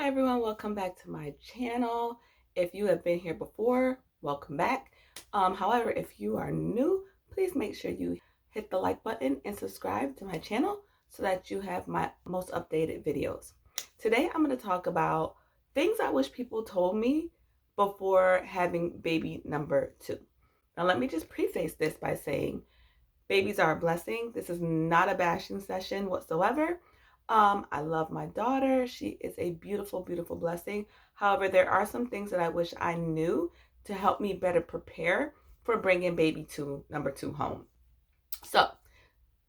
everyone, welcome back to my channel. If you have been here before, welcome back. However, if you are new, please make sure you hit the like button and subscribe to my channel so that you have my most updated videos. Today I'm going to talk about things I wish people told me before having baby number 2. Now let me just preface this by saying babies are a blessing. This is not a bashing session whatsoever. I love my daughter. She is a beautiful, beautiful blessing. However, there are some things that I wish I knew to help me better prepare for bringing baby number 2 home. So,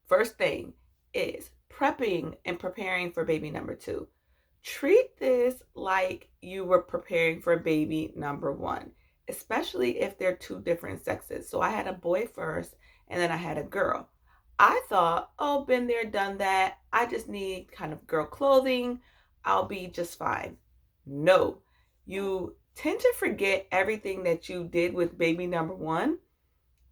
first thing is prepping and preparing for baby number 2. Treat this like you were preparing for baby number 1, especially if they're 2 different sexes. So I had a boy first and then I had a girl. I thought, oh, been there, done that. I just need kind of girl clothing. I'll be just fine. No, you tend to forget everything that you did with baby number 1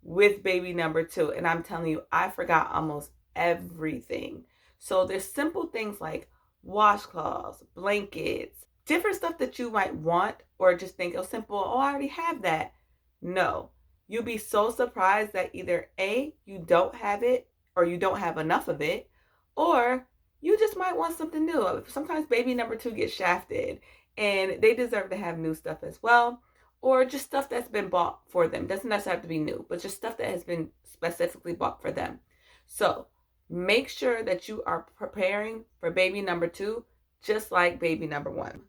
with baby number 2. And I'm telling you, I forgot almost everything. So there's simple things like washcloths, blankets, different stuff that you might want or just think, oh, simple, oh, I already have that. No, you'll be so surprised that either A, you don't have it or you don't have enough of it, or you just might want something new. Sometimes baby number 2 gets shafted and they deserve to have new stuff as well, or just stuff that's been bought for them. Doesn't necessarily have to be new, but just stuff that has been specifically bought for them. So make sure that you are preparing for baby number 2 just like baby number 1.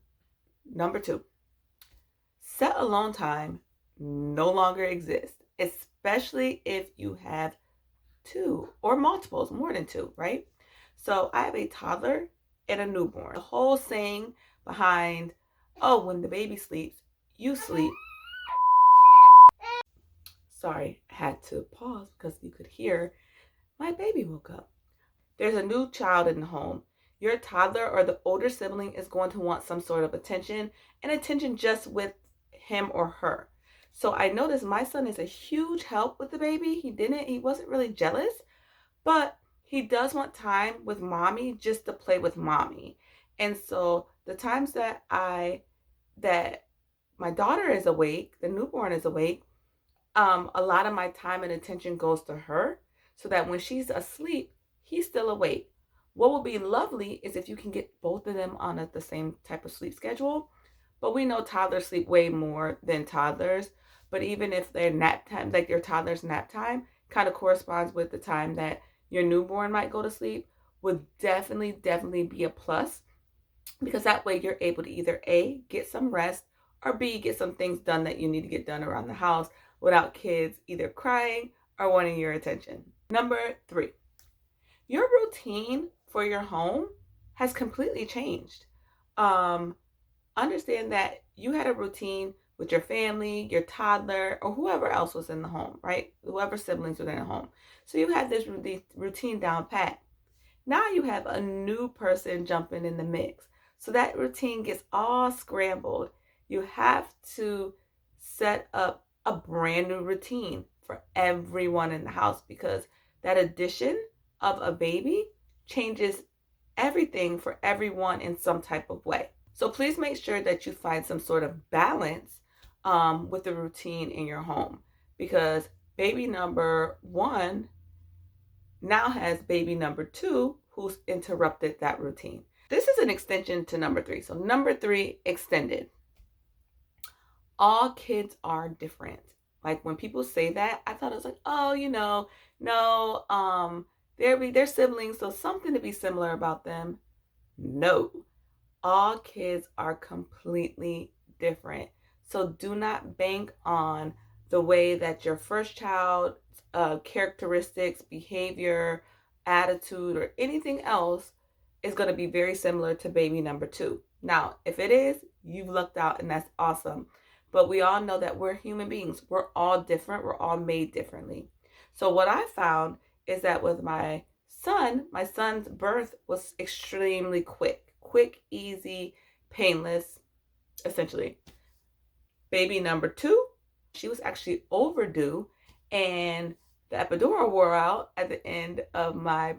Number 2, set alone time no longer exists, especially if you have 2 or multiples, more than 2, right? So I have a toddler and a newborn. The whole saying behind, oh, when the baby sleeps, you sleep. Sorry, I had to pause because you could hear my baby woke up. There's a new child in the home. Your toddler or the older sibling is going to want some sort of attention, and attention just with him or her. So I noticed my son is a huge help with the baby. He wasn't really jealous, but he does want time with mommy just to play with mommy. And so the times that my daughter is awake, the newborn is awake, a lot of my time and attention goes to her so that when she's asleep, he's still awake. What would be lovely is if you can get both of them on the same type of sleep schedule. But we know toddlers sleep way more than toddlers. But even if their nap time, like your toddler's nap time, kind of corresponds with the time that your newborn might go to sleep, would definitely be a plus. Because that way you're able to either A, get some rest, or B, get some things done that you need to get done around the house without kids either crying or wanting your attention. Number 3, your routine for your home has completely changed. Understand that you had a routine with your family, your toddler, or whoever else was in the home, right? Whoever siblings were in the home. So you had this routine down pat. Now you have a new person jumping in the mix. So that routine gets all scrambled. You have to set up a brand new routine for everyone in the house because that addition of a baby changes everything for everyone in some type of way. So please make sure that you find some sort of balance with the routine in your home, because baby number 1 now has baby number 2 who's interrupted that routine. This is an extension to number 3. So number 3, extended. All kids are different. Like when people say that, I thought it was like, oh, no, they're siblings, so something to be similar about them. No, all kids are completely different. So do not bank on the way that your first child characteristics, behavior, attitude, or anything else is going to be very similar to baby number 2. Now, if it is, you've lucked out and that's awesome. But we all know that we're human beings. We're all different. We're all made differently. So what I found is that with my son's birth was extremely quick, easy, painless, essentially. Baby number 2, she was actually overdue, and the epidural wore out at the end of my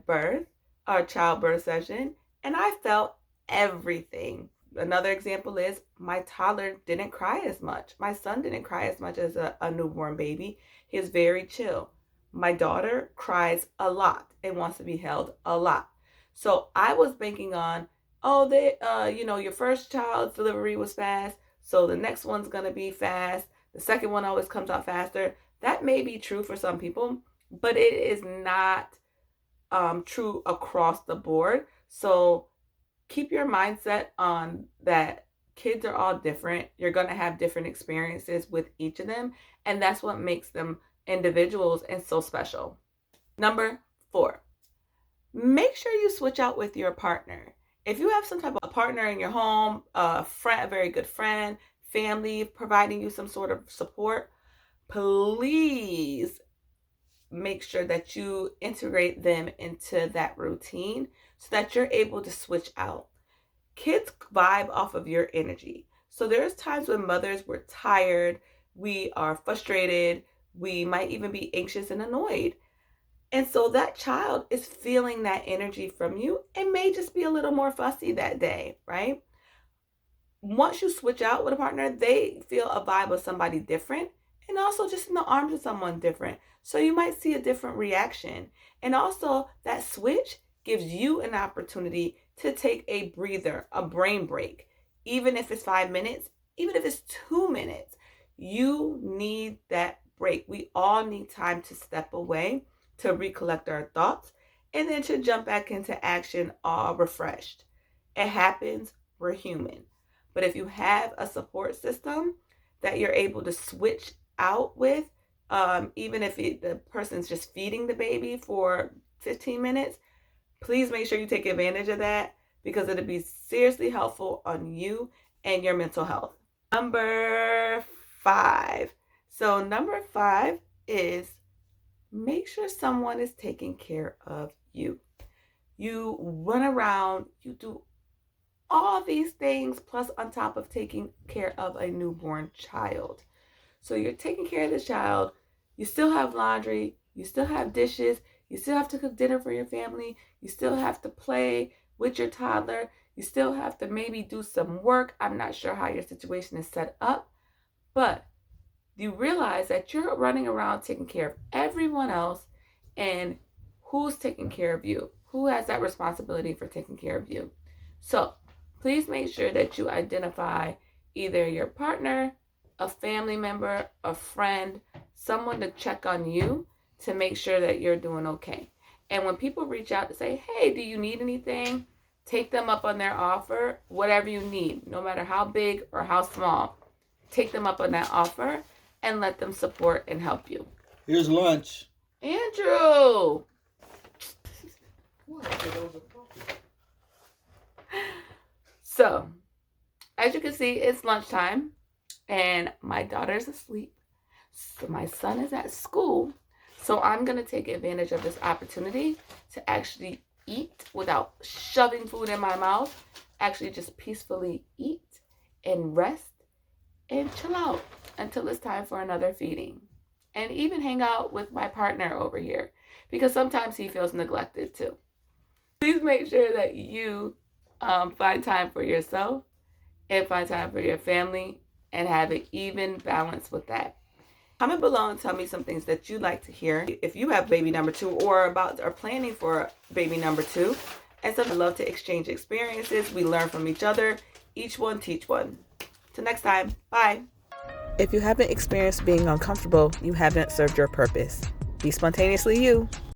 childbirth session, and I felt everything. Another example is my toddler didn't cry as much. My son didn't cry as much as a newborn baby. He's very chill. My daughter cries a lot and wants to be held a lot. So I was banking on, oh, your first child's delivery was fast, so the next one's gonna be fast. The second one always comes out faster. That may be true for some people, but it is not true across the board. So keep your mindset on that kids are all different. You're going to have different experiences with each of them, and that's what makes them individuals and so special. Number 4, make sure you switch out with your partner. If you have some type of partner in your home, a friend, a very good friend, family providing you some sort of support, please make sure that you integrate them into that routine so that you're able to switch out. Kids vibe off of your energy. So there's times when mothers were tired, we are frustrated, we might even be anxious and annoyed. And so that child is feeling that energy from you and may just be a little more fussy that day, right? Once you switch out with a partner, they feel a vibe of somebody different and also just in the arms of someone different. So you might see a different reaction. And also that switch gives you an opportunity to take a breather, a brain break. Even if it's 5 minutes, even if it's 2 minutes, you need that break. We all need time to step away, to recollect our thoughts, and then to jump back into action all refreshed. It happens, we're human. But if you have a support system that you're able to switch out with, even if the person's just feeding the baby for 15 minutes, please make sure you take advantage of that because it'll be seriously helpful on you and your mental health. Number 5. So number 5 is make sure someone is taking care of you. You run around, you do all these things, plus on top of taking care of a newborn child. So you're taking care of the child, you still have laundry, you still have dishes, you still have to cook dinner for your family, you still have to play with your toddler, you still have to maybe do some work. I'm not sure how your situation is set up, but you realize that you're running around taking care of everyone else, and who's taking care of you? Who has that responsibility for taking care of you? So please make sure that you identify either your partner, a family member, a friend, someone to check on you to make sure that you're doing okay. And when people reach out to say, hey, do you need anything? Take them up on their offer, whatever you need, no matter how big or how small. Take them up on that offer and let them support and help you. Here's lunch. Andrew! So, as you can see, it's lunchtime and my daughter's asleep. So my son is at school. So I'm going to take advantage of this opportunity to actually eat without shoving food in my mouth. Actually just peacefully eat and rest and chill out until it's time for another feeding. And even hang out with my partner over here because sometimes he feels neglected too. Please make sure that you find time for yourself and find time for your family and have an even balance with that. Comment below and tell me some things that you'd like to hear. If you have baby number 2 or planning for baby number 2, and so I'd love to exchange experiences. We learn from each other. Each one teach one. Till next time, bye. If you haven't experienced being uncomfortable, you haven't served your purpose. Be spontaneously you.